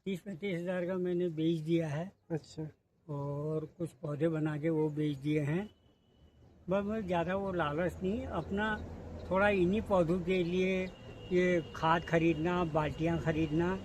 30-35 हज़ार का मैंने बेच दिया है। अच्छा। और कुछ पौधे बना के वो बेच दिए हैं। बस मैं ज़्यादा वो लालच नहीं, अपना थोड़ा इन्हीं पौधों के लिए ये खाद खरीदना, बाल्टियाँ खरीदना,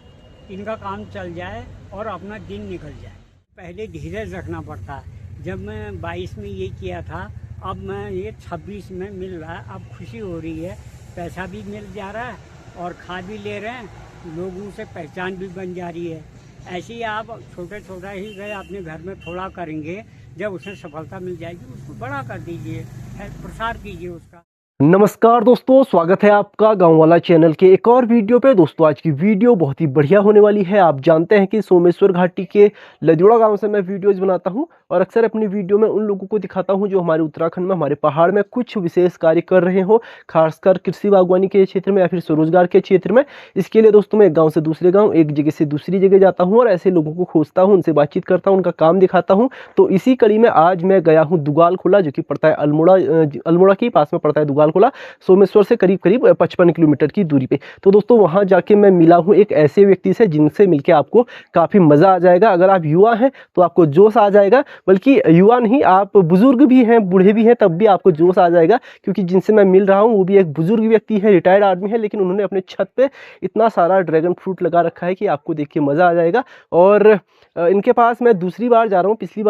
इनका काम चल जाए और अपना दिन निकल जाए। पहले धीरज रखना पड़ता है। जब मैं 22 में ये किया था, अब मैं ये 26 में मिल रहा है, अब खुशी हो रही है। पैसा भी मिल जा रहा है और खाद भी ले रहे हैं, लोगों से पहचान भी बन जा रही है। ऐसे ही आप छोटे छोटा ही गए अपने घर में थोड़ा करेंगे, जब उसमें सफलता मिल जाएगी उसको बड़ा कर दीजिए, प्रसार कीजिए उसका। नमस्कार दोस्तों, स्वागत है आपका गांव वाला चैनल के एक और वीडियो पे। दोस्तों आज की वीडियो बहुत ही बढ़िया होने वाली है। आप जानते हैं कि सोमेश्वर घाटी के लजोड़ा गांव से मैं वीडियोज बनाता हूं और अक्सर अपनी वीडियो में उन लोगों को दिखाता हूं जो हमारे उत्तराखंड में, हमारे पहाड़ में कुछ विशेष कार्य कर रहे हो, खासकर कृषि बागवानी के क्षेत्र में या फिर स्वरोजगार के क्षेत्र में। इसके लिए दोस्तों मैं एक गाँव से दूसरे गाँव, एक जगह से दूसरी जगह जाता हूँ और ऐसे लोगों को खोजता हूँ, उनसे बातचीत करता हूँ, उनका काम दिखाता हूँ। तो इसी कड़ी में आज मैं गया हूँ दुगाल खोला, जो कि पड़ता है अल्मोड़ा के पास में पड़ता है दुगाल खोला, सोमेश्वर से करीब करीब 55 किलोमीटर की दूरी पे। तो दोस्तों वहां जाके मैं मिला हूं एक ऐसे व्यक्ति से जिनसे मिलके आपको काफी मजा आ जाएगा। अगर आप युवा हैं तो आपको जोश आ जाएगा, बल्कि युवा नहीं, आप बुजुर्ग भी हैं, बूढ़े भी हैं, तब भी आपको जोश आ जाएगा। क्योंकि जिनसे मैं मिल रहा हूं वो भी एक बुजुर्ग व्यक्ति है, रिटायर्ड आदमी है, लेकिन उन्होंने अपने छत पे इतना सारा ड्रैगन फ्रूट लगा रखा है कि आपको देख के मजा आ जाएगा। और इनके पास मैं दूसरी बार जा रहा हूँ। पिछली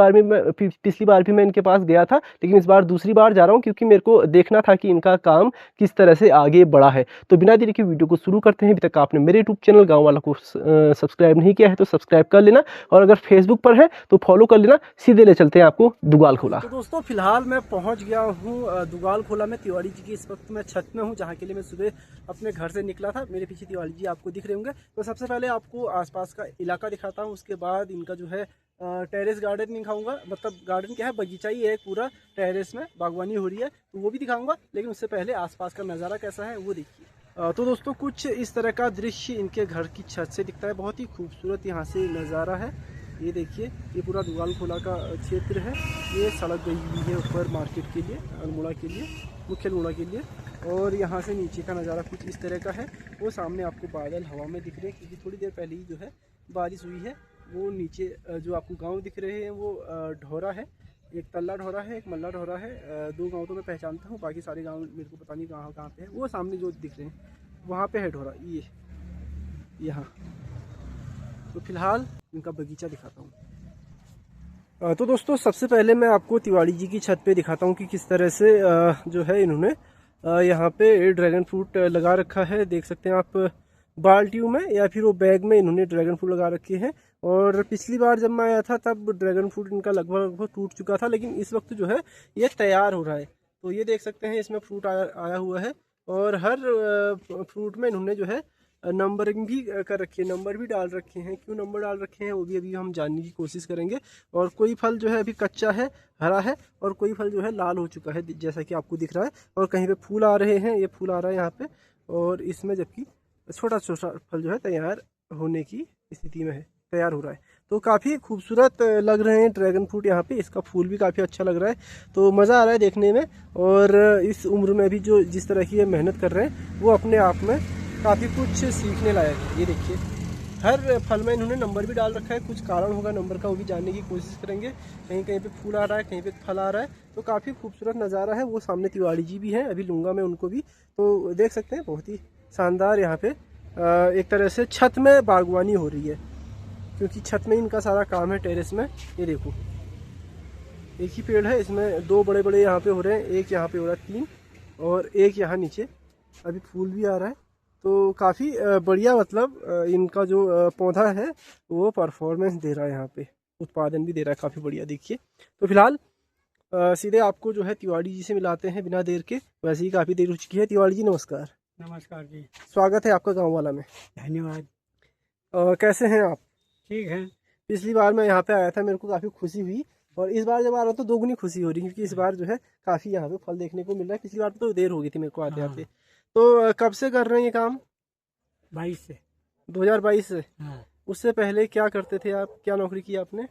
बार भी मैं इनके पास गया था, लेकिन इस बार दूसरी बार जा रहा हूँ क्योंकि मेरे को देखना था कि इनका काम किस तरह से आगे बढ़ा है। तो बिना देरी के वीडियो को शुरू करते हैं। अभी तक आपने मेरे यूट्यूब चैनल गांव वाला को सब्सक्राइब नहीं किया है तो सब्सक्राइब कर लेना, और अगर फेसबुक पर है तो फॉलो कर लेना। सीधे ले चलते हैं आपको दुगाल खोला। तो दोस्तों फिलहाल मैं पहुंच गया हूँ दुगाल खोला में। तिवारी जी की इस वक्त मैं छत में हूँ, जहाँ के लिए मैं सुबह अपने घर से निकला था। मेरे पीछे तिवारी जी आपको दिख रहे होंगे। तो सबसे पहले आपको आसपास का इलाका दिखाता हूँ, उसके बाद इनका जो है टेरेस गार्डन दिखाऊंगा। मतलब गार्डन क्या है, बगीचा ही है, पूरा टेरेस में बागवानी हो रही है, तो वो भी दिखाऊंगा। लेकिन उससे पहले आसपास का नज़ारा कैसा है वो देखिए। तो दोस्तों कुछ इस तरह का दृश्य इनके घर की छत से दिखता है। बहुत ही खूबसूरत यहाँ से नज़ारा है। ये देखिए, ये पूरा दुगाल खोला का क्षेत्र है। ये सड़क गई हुई है ऊपर मार्केट के लिए, अल्मोड़ा के लिए, मुख्य अल्मोड़ा के लिए। और यहाँ से नीचे का नज़ारा कुछ इस तरह का है। वो सामने आपको बादल हवा में दिख रहे हैं, क्योंकि थोड़ी देर पहले ही जो है बारिश हुई है। वो नीचे जो आपको गांव दिख रहे हैं वो ढोरा है, एक तल्ला ढोरा है, एक मल्ला ढोरा है। दो गांव तो मैं पहचानता हूँ, बाकी सारे गांव मेरे को पता नहीं कहाँ कहाँ पे है। वो सामने जो दिख रहे हैं वहाँ पे है ढोरा, ये यहाँ। तो फिलहाल इनका बगीचा दिखाता हूँ। तो दोस्तों सबसे पहले मैं आपको तिवारी जी की छत पे दिखाता हूँ कि किस तरह से जो है इन्होंने यहाँ पे ड्रैगन फ्रूट लगा रखा है। देख सकते हैं आप, बाल्टियों में या फिर वो बैग में इन्होंने ड्रैगन फ्रूट लगा रखे हैं। और पिछली बार जब मैं आया था तब ड्रैगन फ्रूट इनका लगभग टूट चुका था, लेकिन इस वक्त जो है ये तैयार हो रहा है। तो ये देख सकते हैं, इसमें फ्रूट आया हुआ है। और हर फ्रूट में इन्होंने जो है नंबरिंग भी कर रखी है, नंबर भी डाल रखे हैं। क्यों नंबर डाल रखे हैं वो भी अभी हम जानने की कोशिश करेंगे। और कोई फल जो है अभी कच्चा है, हरा है, और कोई फल जो है लाल हो चुका है, जैसा कि आपको दिख रहा है। और कहीं पे फूल आ रहे हैं, ये फूल आ रहा है यहाँ पे, और इसमें जबकि छोटा छोटा फल जो है तैयार होने की स्थिति में है, तैयार हो रहा है। तो काफ़ी खूबसूरत लग रहे हैं ड्रैगन फ्रूट यहाँ पे। इसका फूल भी काफ़ी अच्छा लग रहा है, तो मज़ा आ रहा है देखने में। और इस उम्र में भी जो जिस तरह की ये मेहनत कर रहे हैं वो अपने आप में काफ़ी कुछ सीखने लायक है। ये देखिए, हर फल में इन्होंने नंबर भी डाल रखा है। कुछ कारण होगा नंबर का, वो भी जानने की कोशिश करेंगे। कहीं कहीं पे फूल आ रहा है, कहीं पे फल आ रहा है। तो काफ़ी खूबसूरत नज़ारा है। वो सामने तिवारी जी भी हैं, अभी लूँगा मैं उनको भी। तो देख सकते हैं, बहुत ही शानदार यहाँ पे एक तरह से छत में बागवानी हो रही है, क्योंकि छत में इनका सारा काम है, टेरेस में। ये देखो, एक ही पेड़ है, इसमें दो बड़े बड़े यहाँ पे हो रहे हैं, एक यहाँ पे हो रहा है, 3, और एक यहाँ नीचे अभी फूल भी आ रहा है। तो काफ़ी बढ़िया, मतलब इनका जो पौधा है वो परफॉर्मेंस दे रहा है, यहाँ पे उत्पादन भी दे रहा है काफ़ी बढ़िया। देखिए, तो फिलहाल सीधे आपको जो है तिवारी जी से मिलाते हैं बिना देर के। वैसे ही काफ़ी देर हो चुकी है। तिवारी जी नमस्कार। नमस्कार जी। स्वागत है आपका गाँव वाला में। धन्यवाद। कैसे हैं आप? ठीक है। पिछली बार मैं यहाँ पे आया था, मेरे को काफ़ी खुशी हुई, और इस बार जब आ रहा हूँ तो दोगुनी खुशी हो रही है, क्योंकि इस बार जो है काफ़ी यहाँ पे फल देखने को मिल रहा है। पिछली बार तो देर हो गई थी मेरे को आते आते। तो कब से कर रहे हैं ये काम? 22 से। 2022 से? हाँ। उससे पहले क्या करते थे आप, क्या नौकरी की आपने?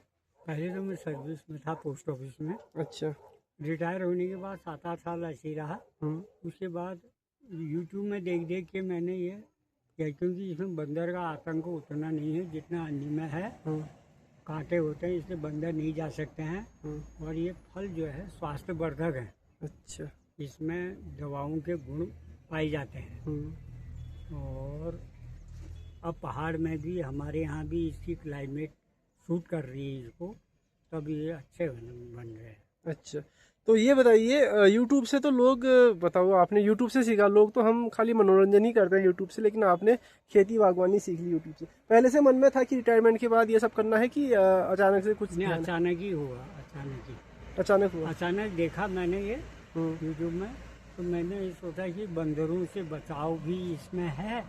पहले तो मैं सर्विस में था, पोस्ट ऑफिस में। अच्छा। रिटायर होने के बाद 7-8 साल ऐसे ही रहा। उसके बाद यूट्यूब में देख देख के मैंने ये किया, क्योंकि इसमें बंदर का आतंक उतना नहीं है जितना अन्य में है। कांटे होते हैं इसलिए बंदर नहीं जा सकते हैं। और ये फल जो है स्वास्थ्यवर्धक है। अच्छा। इसमें दवाओं के गुण पाए जाते हैं। और अब पहाड़ में भी हमारे यहाँ भी इसकी क्लाइमेट सूट कर रही है इसको, तब ये अच्छे बन रहे हैं। अच्छा, तो ये बताइए यूट्यूब से तो लोग बताओ आपने यूट्यूब से सीखा, लोग तो हम खाली मनोरंजन ही करते हैं यूट्यूब से, लेकिन आपने खेती बागवानी सीख ली यूट्यूब से। पहले से मन में था कि रिटायरमेंट के बाद ये सब करना है कि अचानक से कुछ नहीं, ध्यान- अचानक ही हुआ। अचानक हुआ? अचानक देखा मैंने ये यूट्यूब में, तो मैंने ये सोचा कि बंदरों से बचाव भी इसमें है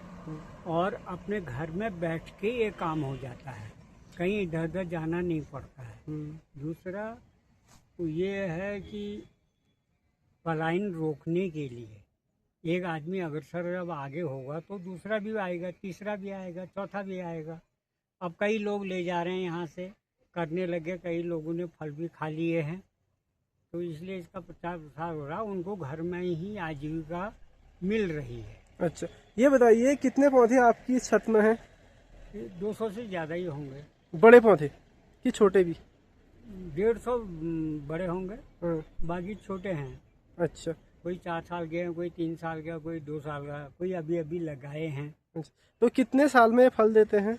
और अपने घर में बैठ के ये काम हो जाता है, कहीं इधर उधर जाना नहीं पड़ता है। दूसरा तो ये है कि पलायन रोकने के लिए एक आदमी अग्रसर जब आगे होगा तो दूसरा भी आएगा, तीसरा भी आएगा, चौथा भी आएगा। अब कई लोग ले जा रहे हैं यहाँ से, करने लगे, कई लोगों ने फल भी खा लिए हैं, तो इसलिए इसका प्रचार प्रसार हो रहा, उनको घर में ही आजीविका मिल रही है। अच्छा, ये बताइए कितने पौधे आपकी छत में हैं? 200 से ज़्यादा ही होंगे। बड़े पौधे कि छोटे भी? 150 बड़े होंगे, हाँ। बाकी छोटे हैं। अच्छा। कोई 4 साल के हैं, कोई 3 साल का, कोई 2 साल का, कोई अभी अभी लगाए हैं। अच्छा, तो कितने साल में फल देते हैं?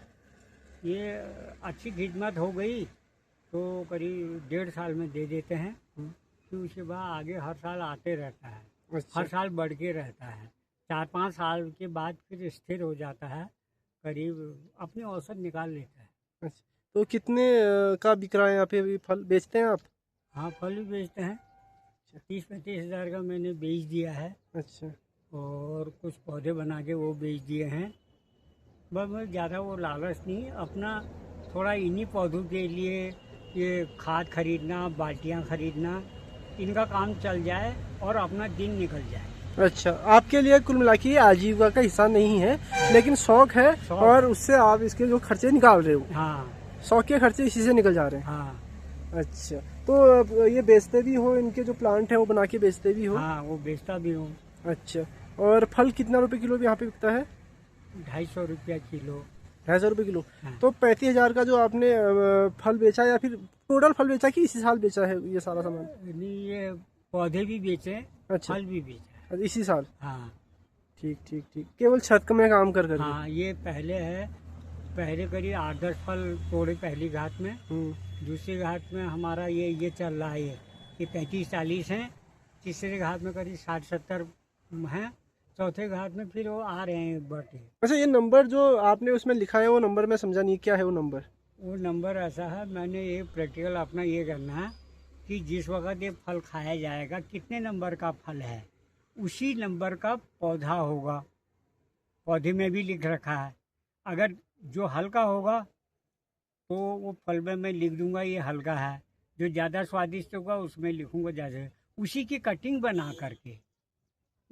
ये अच्छी खिदमत हो गई तो करीब 1.5 साल में दे देते हैं। फिर उसके बाद आगे हर साल आते रहता है। अच्छा। हर साल बढ़ के रहता है। 4-5 साल के बाद फिर स्थिर हो जाता है, करीब अपनी औसत निकाल लेता है। अच्छा, तो कितने का बिक रहा है यहाँ पे अभी फल बेचते हैं आप? हाँ, फल भी बेचते हैं। 30-35 हज़ार का मैंने बेच दिया है। अच्छा। और कुछ पौधे बना के वो बेच दिए हैं। बस मैं ज़्यादा वो लालच नहीं, अपना थोड़ा इन्हीं पौधों के लिए ये खाद खरीदना, बाल्टियाँ खरीदना, इनका काम चल जाए और अपना दिन निकल जाए। अच्छा, आपके लिए कुल मिला के ये आजीविका का हिस्सा नहीं है, लेकिन शौक है और उससे आप इसके जो खर्चे निकाल रहे हो। हाँ, शौक के खर्चे इसी से निकल जा रहे हैं। हाँ, अच्छा, तो ये बेचते भी हो, इनके जो प्लांट है वो बना के बेचते भी हो? हाँ, वो बेचता भी हूँ। अच्छा, और फल कितना रुपए किलो यहाँ पे बिकता है? 250 रुपया किलो। 250 रुपये किलो। हाँ। तो 35,000 का जो आपने फल बेचा, या फिर टोटल फल बेचा कि इसी साल बेचा है ये सारा सामान? नहीं, ये पौधे भी बेचे, अच्छा। फल भी बेचा। इसी साल? हाँ, ठीक ठीक ठीक, केवल छत में काम कर करके? हाँ, ये पहले है, पहले करीब 8-10 फल तोड़े पहली घाट में। दूसरी घाट में हमारा ये चल रहा है, ये 35-40 हैं। तीसरे घाट में करीब 60-70 हैं। चौथे घाट में फिर वो आ रहे हैं बटे। अच्छा, ये नंबर जो आपने उसमें लिखा है वो नंबर मैं समझा नहीं, क्या है वो नंबर? वो नंबर ऐसा है, मैंने ये प्रैक्टिकल अपना ये करना है कि जिस वक्त ये फल खाया जाएगा कितने नंबर का फल है, उसी नंबर का पौधा होगा। पौधे में भी लिख रखा है। अगर जो हल्का होगा तो वो फल में मैं लिख दूंगा ये हल्का है, जो ज़्यादा स्वादिष्ट होगा उसमें लिखूंगा ज़्यादा। उसी की कटिंग बना करके,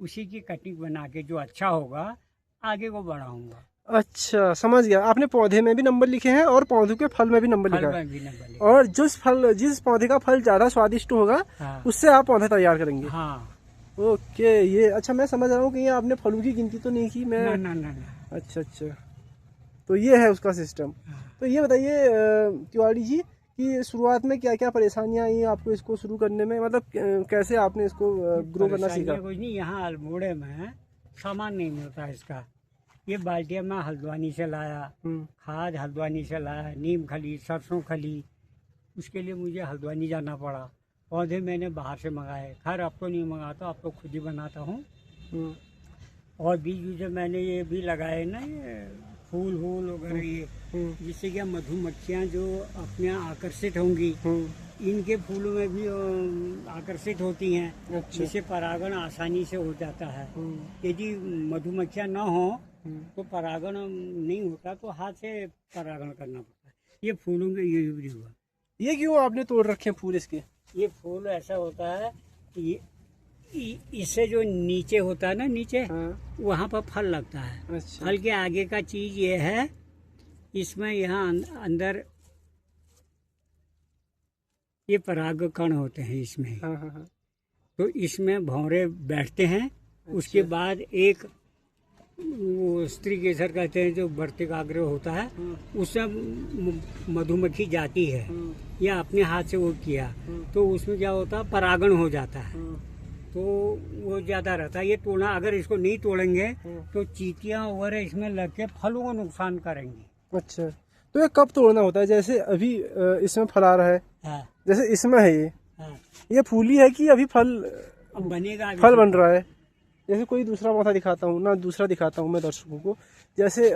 उसी की कटिंग बना के जो अच्छा होगा आगे को बढ़ाऊंगा। अच्छा, समझ गया। आपने पौधे में भी नंबर लिखे हैं और पौधों के फल में भी नंबर फल लिखा है, में भी नंबर लिखा। और जिस पौधे का फल ज्यादा स्वादिष्ट होगा हाँ, उससे आप पौधा तैयार करेंगे? हाँ। ओके, ये अच्छा, मैं समझ रहा हूँ कि ये आपने फलों की गिनती तो नहीं की? मैं ना, ना, ना। अच्छा अच्छा, तो ये है उसका सिस्टम। तो ये बताइए तिवारी जी कि शुरुआत में क्या क्या परेशानियां आई आपको इसको शुरू करने में, मतलब कैसे आपने इसको ग्रो करना सीखा? कुछ नहीं, यहाँ अल्मोड़े में सामान नहीं मिलता इसका। ये बाल्टियाँ मैं हल्द्वानी से लाया, खाद हल्द्वानी से लाया, नीम खली, सरसों खली, उसके लिए मुझे हल्द्वानी जाना पड़ा। पौधे मैंने बाहर से मंगाए, खैर अब तो नहीं मंगाता, अब तो खुद ही बनाता हूँ। और बीज बीज मैंने ये भी लगाए ना, ये फूल वूल वगैरह, ये जिससे क्या मधुमक्खियाँ जो अपने आकर्षित होंगी, इनके फूलों में भी आकर्षित होती हैं। अच्छा। जिससे परागण आसानी से हो जाता है। यदि मधुमक्खियाँ न हो तो परागण नहीं होता, तो हाथ से परागण करना पड़ता है। ये फूलों के ये भी हुआ। ये क्यों आपने तोड़ रखे हैं फूल इसके? ये फूल ऐसा होता है, ये इससे जो नीचे होता है ना, नीचे वहाँ पर फल लगता है। अच्छा। फल के आगे का चीज ये है, इसमें यहाँ अंदर ये परागकण होते हैं इसमें। तो इसमें भौरे बैठते हैं। उसके बाद एक वो स्त्री केसर कहते हैं, जो वर्तिकाग्र होता है, उससे मधुमक्खी जाती है, या अपने हाथ से वो किया तो उसमें क्या होता है, परागण हो जाता है, तो वो ज्यादा रहता है। ये तोड़ना, अगर इसको नहीं तोड़ेंगे तो चींटियां वगैरह इसमें लग के फलों को नुकसान करेंगी। अच्छा, तो ये कब तोड़ना होता है? जैसे अभी इसमें फल आ रहा है, हाँ, जैसे इसमें है हाँ, ये फूली है कि अभी फल अब बनेगा, फल बन रहा है? जैसे कोई दूसरा पौधा दिखाता हूँ ना, दूसरा दिखाता हूँ मैं दर्शकों को। जैसे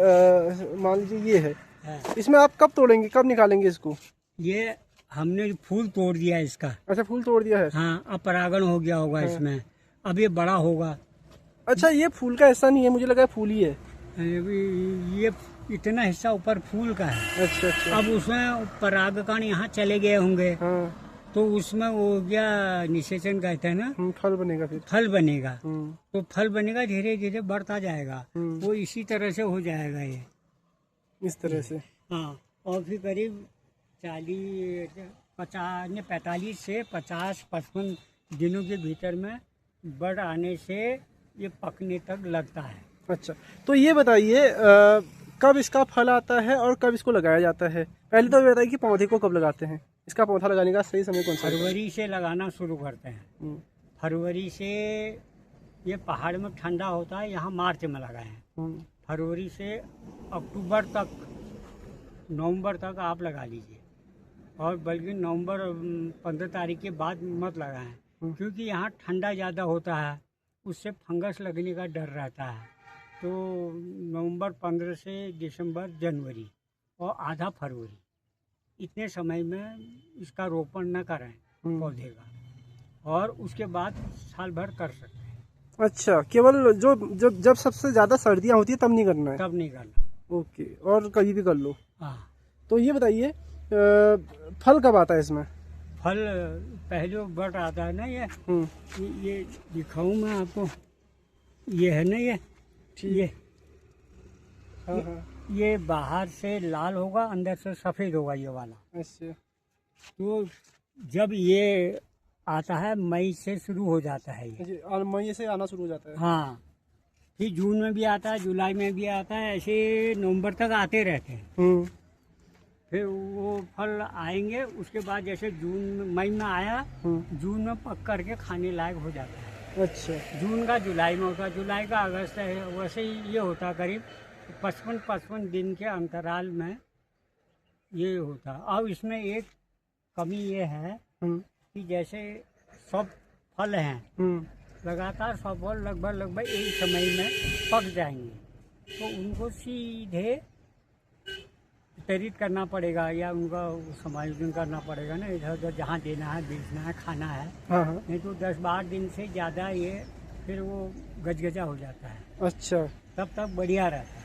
मान लीजिए ये है, हाँ। इसमें आप कब तोड़ेंगे, कब निकालेंगे इसको? ये हमने फूल तोड़ दिया इसका। अच्छा, फूल तोड़ दिया है। हाँ, अब परागण हो गया होगा इसमें, अब ये बड़ा होगा। अच्छा, ये फूल का हिस्सा नहीं है, मुझे लगा है फूल ही है। ये इतना हिस्सा ऊपर फूल का है। अच्छा अच्छा। अब उसमें परागकण यहाँ चले गए होंगे, हाँ, तो उसमें वो क्या निषेचन कहते हैं ना, फल बनेगा फिर। फल बनेगा। हम्म, तो फल बनेगा, धीरे धीरे बढ़ता जाएगा, हम्म। वो इसी तरह से हो जाएगा ये। इस तरह से। हाँ, और फिर करीब 45 से 50-55 दिनों के भीतर में बढ़ आने से ये पकने तक लगता है। अच्छा, तो ये बताइए कब इसका फल आता है और कब इसको लगाया जाता है? पहले तो ये बताइए कि पौधे को कब लगाते हैं, इसका पौधा लगाने का सही समय कौन सा है? फरवरी से लगाना शुरू करते हैं। हम्म, फरवरी से, ये पहाड़ में ठंडा होता है, यहाँ मार्च में लगाएं। हम्म। फरवरी से अक्टूबर तक, नवंबर तक आप लगा लीजिए, और बल्कि नवंबर 15 तारीख के बाद मत लगाएं, क्योंकि यहाँ ठंडा ज़्यादा होता है, उससे फंगस लगने का डर रहता है। तो नवंबर 15 से दिसंबर, जनवरी और आधा फरवरी, इतने समय में इसका रोपण न करें पौधे का, और उसके बाद साल भर कर सकते हैं। अच्छा, केवल जब सबसे ज्यादा सर्दियाँ होती है तब नहीं करना है? तब नहीं करना। ओके, और कभी भी कर लो। हाँ, तो ये बताइए फल कब आता है इसमें? फल पहले बट आता है ना, ये दिखाऊं मैं आपको, ये है ना, ये हाँ हाँ। ये बाहर से लाल होगा, अंदर से सफेद होगा ये वाला। अच्छा, तो जब ये आता है, मई से शुरू हो जाता है ये। और मई से आना शुरू हो जाता है? हाँ, फिर जून में भी आता है, जुलाई में भी आता है, ऐसे नवंबर तक आते रहते हैं। फिर वो फल आएंगे, उसके बाद जैसे मई में आया, जून में पक करके खाने लायक हो जाता है। अच्छा, जून का जुलाई में होता, जुलाई का अगस्त है, वैसे ही ये होता, करीब 55 दिन के अंतराल में ये होता। अब इसमें एक कमी ये है कि जैसे सब फल हैं, लगातार सब फल लगभग एक समय में पक जाएंगे, तो उनको सीधे वितरित करना पड़ेगा, या उनका समायोजन करना पड़ेगा ना, इधर उधर जहाँ देना है, बेचना है, खाना है। हाँ हाँ। नहीं तो 10-12 दिन से ज़्यादा ये फिर वो गजगजा हो जाता है। अच्छा, तब तक बढ़िया रहता है।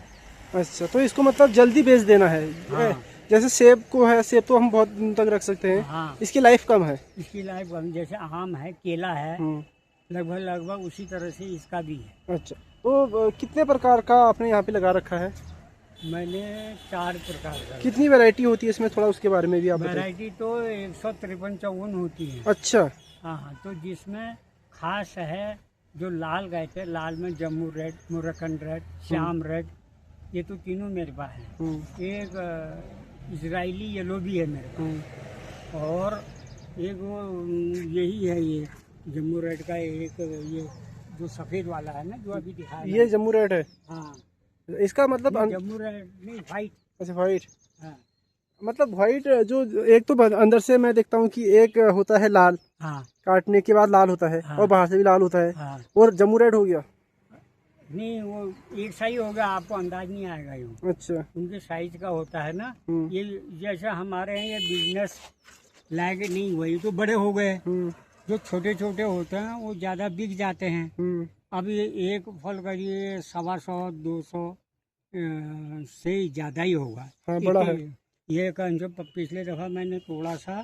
अच्छा, तो इसको मतलब जल्दी बेच देना है। हाँ। जैसे सेब को है, सेब तो हम बहुत दिन तक रख सकते हैं। हाँ, इसकी लाइफ कम है। इसकी लाइफ जैसे आम है, केला है, लगभग उसी तरह से इसका भी है। अच्छा, तो कितने प्रकार का आपने यहाँ पे लगा रखा है? मैंने 4 प्रकार का। कितनी वैरायटी होती है इसमें, थोड़ा उसके बारे में भी आप बताइए। वैरायटी तो 153-54 होती है। अच्छा। हाँ, तो जिसमें खास है जो लाल गए थे, लाल में जम्मू रेड, मुरक्कन रेड, श्याम रेड, ये तो तीनों मेरे पास है। एक इजरायली येलो भी है मेरे पास, और एक वो यही है, ये जम्मू रेड का, एक ये जो सफेद वाला है ना, जो अभी दिखाया, ये जम्मू रेड है। हाँ, इसका मतलब जम्मू रेड नहीं, वाइट। अच्छा, वाइट। हाँ, मतलब वाइट जो एक तो अंदर से मैं देखता हूँ कि एक होता है लाल, हाँ, काटने के बाद लाल होता है, हाँ, और बाहर से भी लाल होता है, हाँ। और जम्मू रेड हो गया। नहीं, वो एक सही हो गया, आपको अंदाज नहीं आएगा यूँ। अच्छा। उनके साइज का होता है ना, ये जैसा हमारे यहाँ ये बिजनेस लायक नहीं हुए, तो बड़े हो गए। जो छोटे छोटे होते हैं वो ज़्यादा बिक जाते हैं। अब ये एक फल करिए 125-200 से ज़्यादा ही होगा। हाँ, बड़ा है। ये जो पिछले दफ़ा मैंने तोड़ा था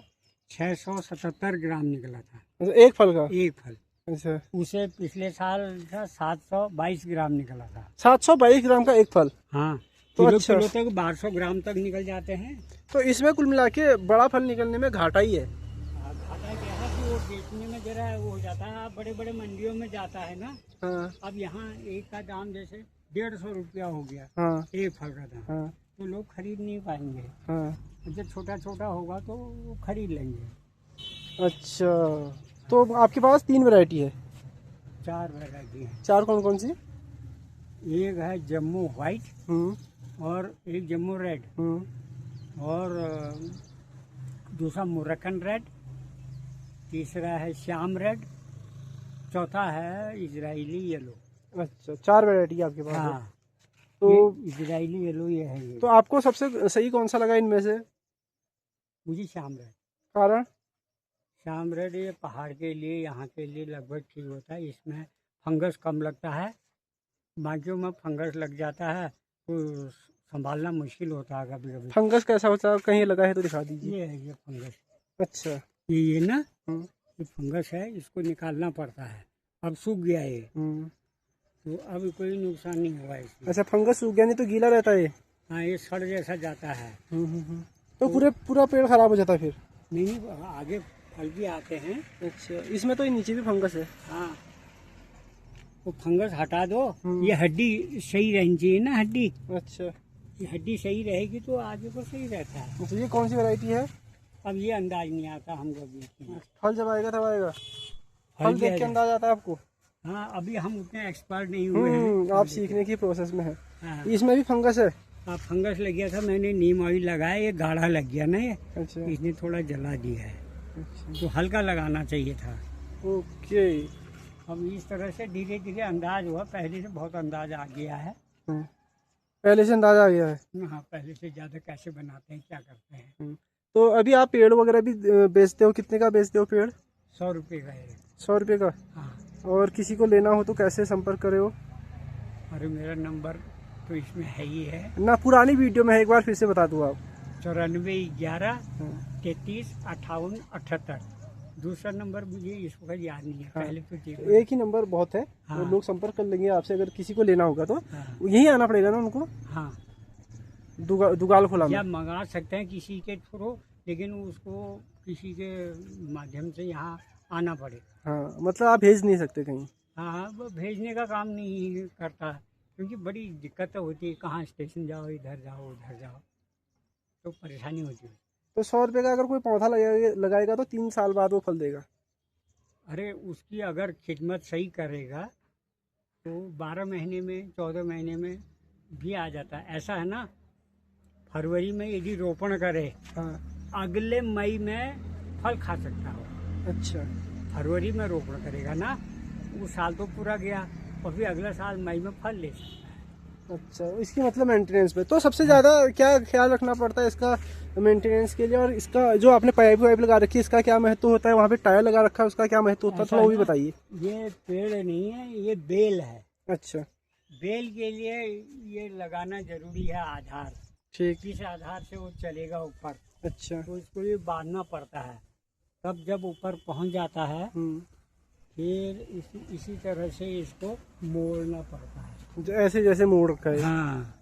677 ग्राम निकला था। अच्छा, एक फल का? एक फल। अच्छा। उसे पिछले साल था 722 ग्राम निकला था। 722 ग्राम का एक फल? हाँ, तो किलो अच्छा। किलो तक 1200 ग्राम तक निकल जाते हैं। तो इसमें कुल मिला के बड़ा फल निकलने में घाटा ही है। घाटा क्या है कि वो बेचने में जरा वो हो जाता है, बड़े बड़े मंडियों में जाता है ना। हाँ। अब यहाँ एक का दाम जैसे 150 रुपया हो गया हाँ एक फल का दाम, हाँ तो लोग खरीद नहीं पाएंगे। हाँ। जब छोटा छोटा होगा तो वो खरीद लेंगे। अच्छा, तो आपके पास 3 वैरायटी है? 4 वैरायटी है। 4 कौन कौन सी? एक है जम्मू व्हाइट और एक जम्मू रेड और दूसरा मोरक्कन रेड, तीसरा है श्याम रेड, चौथा है इजरायली येलो। अच्छा, 4 वैरायटी आपके पास है। हाँ, तो ये इजरायली येलो ये है। ये तो आपको सबसे सही कौन सा लगा इनमें से? मुझे श्याम रेड। कारण? श्याम रेड ये पहाड़ के लिए, यहाँ के लिए लगभग ठीक होता है। इसमें फंगस कम लगता है, बाकियों में फंगस लग जाता है तो संभालना मुश्किल होता है कभी कभी। फंगस कैसा होता है? कहीं लगा है तो दिखा दीजिए। ये है ये फंगस। अच्छा। ये ना हम्म, ये फंगस है, इसको निकालना पड़ता है। अब सूख गया ये, हम्म। तो अब कोई नुकसान नहीं हुआ इसमें। अच्छा, फंगस सूख गया, नहीं तो गीला रहता है ये? हाँ, ये सड़ जैसा जाता है। तो पूरा पेड़ खराब हो जाता है फिर? नहीं, आगे फल भी आते हैं। अच्छा, इसमें तो नीचे भी फंगस है। हाँ, वो फंगस हटा दो। हम्म। ये हड्डी सही रहनी चाहिए ना, हड्डी। अच्छा। ये हड्डी सही रहेगी तो आगे को सही रहता है। तो ये कौन सी वैरायटी है? अब ये अंदाज नहीं आता हमको भी। फल जब आएगा तब आएगा? फल भी देख के आएगा। अंदाज आता है आपको? हाँ, अभी हम उतने एक्सपर्ट नहीं हुए हैं। आप सीखने की प्रोसेस में है। हाँ, इसमें भी फंगस है? अब फंगस लग गया था, मैंने नीम ऑयल लगाया, ये गाढ़ा लग गया ना, ये अच्छा। इसने थोड़ा जला दिया है, अच्छा। तो हल्का लगाना चाहिए था। ओके। अब इस तरह से धीरे धीरे अंदाज हुआ, पहले से बहुत अंदाज आ गया है। पहले से अंदाजा आ गया है। हाँ, पहले से ज़्यादा कैसे बनाते हैं, क्या करते हैं। तो अभी आप पेड़ वगैरह भी बेचते हो? कितने का बेचते हो पेड़? 100 रुपये का है। 100 रुपये का? हाँ, और किसी को लेना हो तो कैसे संपर्क करे हो? अरे मेरा नंबर तो इसमें है ही है ना, पुरानी वीडियो में है, एक बार फिर से बता दूँ आप। 94 11 33 58 78। दूसरा नंबर मुझे इस वक्त याद नहीं है। हाँ। पहले तो ठीक एक ही नंबर बहुत है। हाँ। तो लोग संपर्क कर लेंगे आपसे अगर किसी को लेना होगा तो। हाँ, यहीं आना पड़ेगा ना उनको? हाँ, दुगाल खोला या में? मंगा सकते हैं किसी के थ्रू, लेकिन उसको किसी के माध्यम से यहाँ आना पड़ेगा। हाँ, मतलब आप भेज नहीं सकते कहीं? हाँ, वो भेजने का काम नहीं करता, क्योंकि बड़ी दिक्कत होती है। कहाँ स्टेशन जाओ, इधर जाओ उधर जाओ, तो परेशानी होती है। तो 100 रुपये का अगर कोई पौधा लगाएगा तो 3 साल बाद वो फल देगा? अरे उसकी अगर खिदमत सही करेगा तो 12 महीने में, 14 महीने में भी आ जाता है। ऐसा है ना, फरवरी में यदि रोपण करे, हाँ। अगले मई में फल खा सकता हो। अच्छा। फरवरी में रोपण करेगा ना, वो साल तो पूरा गया, और फिर अगला साल मई में फल ले सकता है। अच्छा, इसकी मतलब मेंटेनेंस पे तो सबसे ज़्यादा क्या ख्याल रखना पड़ता है इसका मेंटेनेंस के लिए? और इसका जो आपने पाइप वाइप लगा रखी है, इसका क्या महत्व होता है? वहाँ पे टायर लगा रखा है, उसका क्या महत्व होता है? थोड़ा वो भी बताइए। ये पेड़ नहीं है, ये बेल है। अच्छा। बेल के लिए ये लगाना जरूरी है आधार। ठीक। किस आधार से वो चलेगा ऊपर, अच्छा। तो इसको ये बांधना पड़ता है। तब जब ऊपर पहुंच जाता है, फिर इसी तरह से इसको मोड़ना पड़ता है। ऐसे जैसे मोड़ रखा है? हाँ,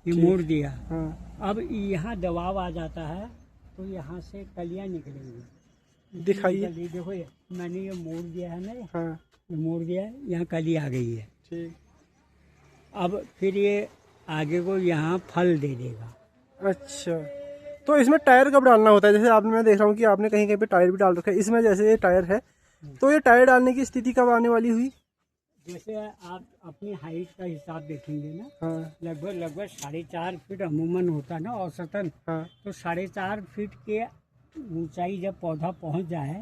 ये ठीक। मोड़ दिया। हाँ। अब यहाँ दबाव आ जाता है, तो यहाँ से कलियाँ निकलेंगी। दिखाइए। कली देखो, ये मैंने ये मोड़ दिया है ना, हाँ। ये मोड़ दिया है, यहाँ कली आ गई है। ठीक। अब फिर ये आगे को यहाँ फल दे देगा। अच्छा, तो इसमें टायर कब डालना होता है? जैसे आपने, मैं देख रहा हूँ कि आपने कहीं कहीं पे टायर भी डाल रखा है इसमें, जैसे ये टायर है, तो ये टायर डालने की स्थिति कब आने वाली हुई? जैसे आप अपनी हाइट का हिसाब देखेंगे ना, हाँ। लगभग 4.5 फीट अमूमन होता है ना औसतन। हाँ। तो 4.5 फीट के ऊंचाई जब पौधा पहुंच जाए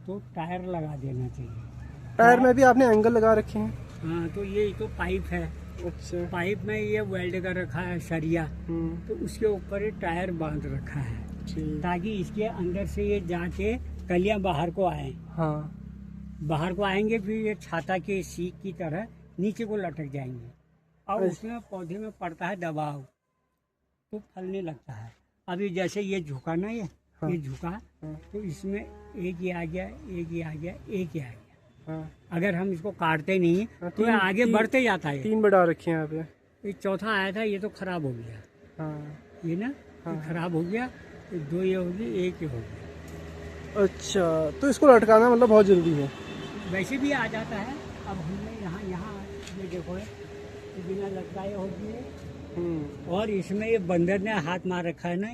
तो टायर लगा देना चाहिए। टायर में भी आपने एंगल लगा रखे हैं? हाँ, तो ये तो पाइप है। अच्छा। पाइप में ये वेल्ड कर रखा है सरिया, तो उसके ऊपर ये टायर बांध रखा है, ताकि इसके अंदर से ये जाके कलियां बाहर को आए। हाँ। बाहर को आएंगे, फिर ये छाता के सीख की तरह नीचे को लटक जाएंगे, और उसमें पौधे में पड़ता है दबाव, तो फलने लगता है। अभी जैसे ये झुका ना, ये झुका, तो इसमें एक ही आ गया, एक ही आ गया, एक ही आ गया। अगर हम इसको काटते नहीं तो ये आगे बढ़ते जाता है। 3 बढ़ा रखे हैं यहाँ पे। ये चौथा आया था, ये तो खराब हो गया। हाँ। ये ना, ये खराब हो गया। 2 ये होगी, 1 ये हो गया। अच्छा, तो इसको लटकाना मतलब बहुत जरूरी है? वैसे भी आ जाता है। अब हमने यहाँ ये देखो, बिना लटकाए होती है। और इसमें ये बंदर ने हाथ मार रखा है ना,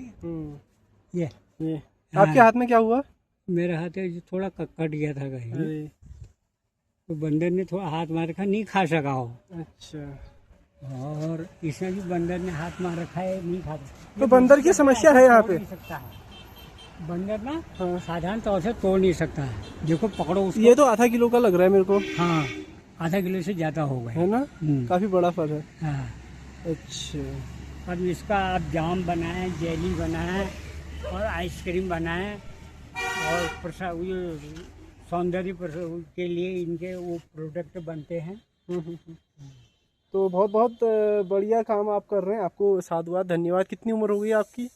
ये आपके हाथ में क्या हुआ? मेरा हाथ है जो थोड़ा कट गया था कहीं, अरे तो बंदर ने थोड़ा हाथ मार रखा, नहीं खा सका हो। अच्छा, और इसमें भी बंदर ने हाथ मार रखा है, नहीं खा सकता। तो बंदर की समस्या है यहाँ पे? तोड़ नहीं सकता है बंदर ना, हाँ। साधारण तौर से तोड़ नहीं सकता है। देखो पकड़ो उसको। ये तो आधा किलो का लग रहा है मेरे को। हाँ, आधा किलो से ज्यादा हो गए है ना, काफी बड़ा फल है। हाँ। अच्छा, अब इसका आप जाम बनाएं, जेली बनाएं और आइसक्रीम बनाएं, और सौंदर्य के लिए इनके वो प्रोडक्ट बनते हैं। तो बहुत बहुत बढ़िया काम आप कर रहे हैं, आपको साधुवाद, धन्यवाद। कितनी उम्र हो गई आपकी?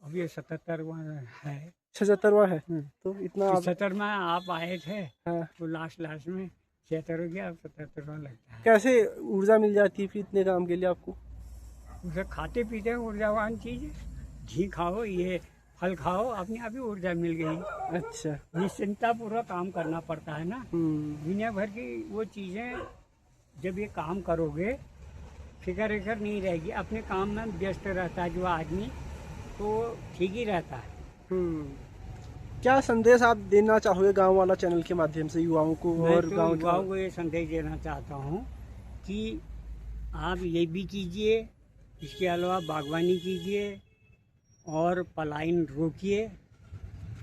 अब ये 77वां है। 76वां है। तो इतना 77 में आप आए थे। हाँ। तो लास्ट में 76 हो गया, अब 77वां लगता है। कैसे ऊर्जा मिल जाती है फिर इतने काम के लिए आपको? उसे खाते पीते ऊर्जावान चीज है। घी खाओ, ये फल खाओ, अपने आप ही ऊर्जा मिल गई। अच्छा, निश्चिंता पूर्वक काम करना पड़ता है ना। दुनिया भर की वो चीजें जब ये काम करोगे, फिक्र नहीं रहेगी, अपने काम में व्यस्त रहता है जो आदमी, तो ठीक ही रहता है। क्या संदेश आप देना चाहोगे गांव वाला चैनल के माध्यम से युवाओं को? और मैं तो गांव युवाओं को ये संदेश देना चाहता हूँ कि आप ये भी कीजिए, इसके अलावा बागवानी कीजिए और पलायन रोकिए।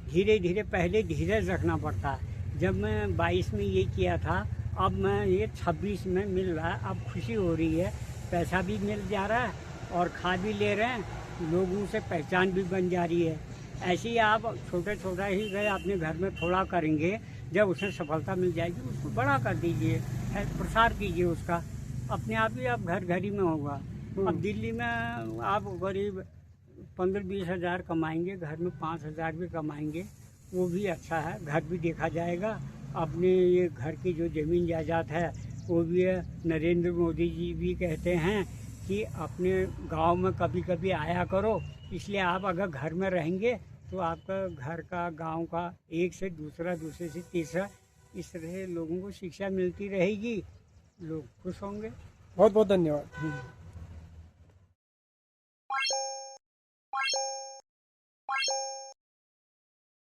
धीरे धीरे, पहले धीरज रखना पड़ता है। जब मैं 22 में ये किया था, अब मैं ये 26 में मिल रहा है, अब खुशी हो रही है, पैसा भी मिल जा रहा है और खा भी ले रहे हैं, लोगों से पहचान भी बन जा रही है। ऐसे ही आप छोटा ही गए अपने घर में थोड़ा करेंगे, जब उसमें सफलता मिल जाएगी उसको बड़ा कर दीजिए, प्रसार कीजिए उसका, अपने आप ही आप घर ही में होगा। अब दिल्ली में आप करीब 15-20 हज़ार कमाएंगे, घर में 5 हज़ार भी कमाएंगे, वो भी अच्छा है, घर भी देखा जाएगा। अपने ये घर की जो ज़मीन जायदाद है वो भी है। नरेंद्र मोदी जी भी कहते हैं कि अपने गांव में कभी कभी आया करो, इसलिए आप अगर घर में रहेंगे तो आपका घर का, गांव का, एक से दूसरा, दूसरे से तीसरा, इस तरह लोगों को शिक्षा मिलती रहेगी, लोग खुश होंगे। बहुत बहुत धन्यवाद।